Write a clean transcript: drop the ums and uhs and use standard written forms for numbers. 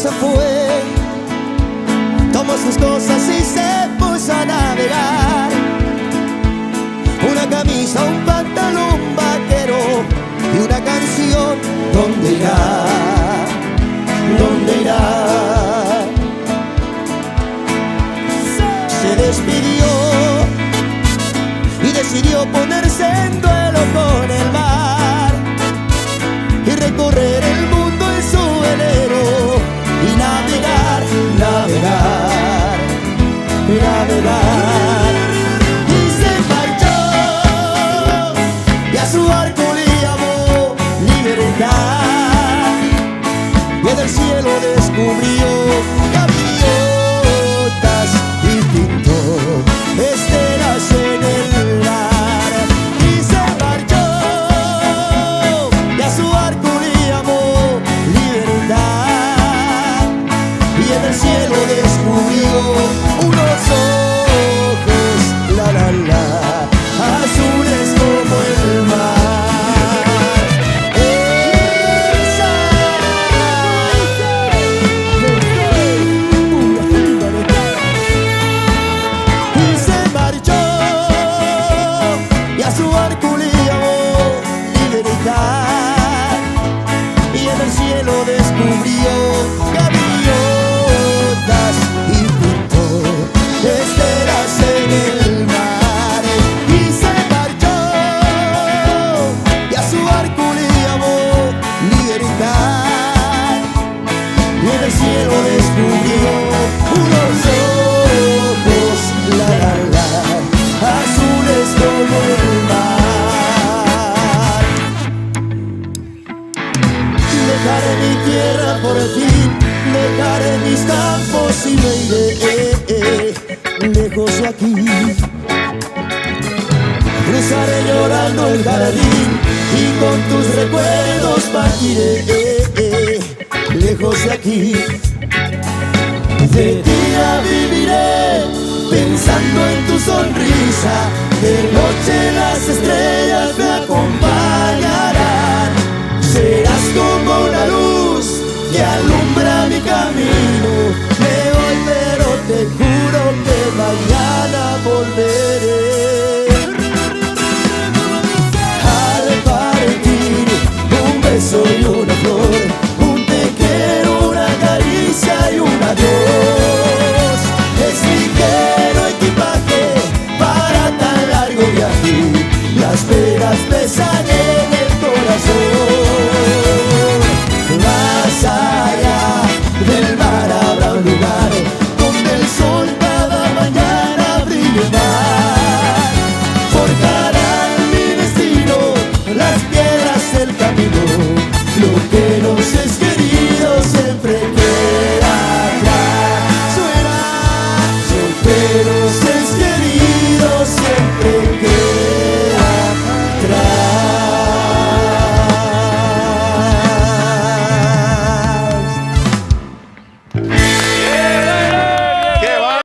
se fue, tomó sus cosas y se puso a navegar. Una camisa, un pantalón vaquero y una canción. ¿Dónde irá? ¿Dónde irá? Se despidió y decidió ponerse en duelo con el mar y recorrer el mundo en su velero y navegar, navegar, navegar. Y se marchó y a su barco le llamó libertad, y en el cielo descubrió gaviotas y pintó estelas en el mar. Y se marchó y a su barco le llamó libertad, y en el cielo descubrió unos ojos, la la la, azules como el mar. Y se marchó y a su barco le llamó libertad, y en el cielo descubrió gaviotas y pintó estelas en el mar. Y se marchó y a su barco le llamó libertad, y en el cielo descubrió unos ojos, la la la, azules como el mar. Dejaré mi tierra por fin, dejaré mis campos y me iré lejos de aquí. Cruzaré llorando el jardín y con tus recuerdos partiré lejos de aquí. De día viviré pensando en tu sonrisa, de noche las estrellas me acompañarán. Serás como una luz que alumbra mi camino. Me voy, pero te juro que mañana volveré. Al partir, un beso y una flor, un te quiero, una caricia y un adiós. Es ligero equipaje para tan largo viaje, las penas pesan en el corazón. Más allá del mar habrá un lugar donde el sol cada mañana brille más. Forjarán mi destino las piedras del camino, lo que nos es querido siempre queda atrás. Suena, lo que nos es querido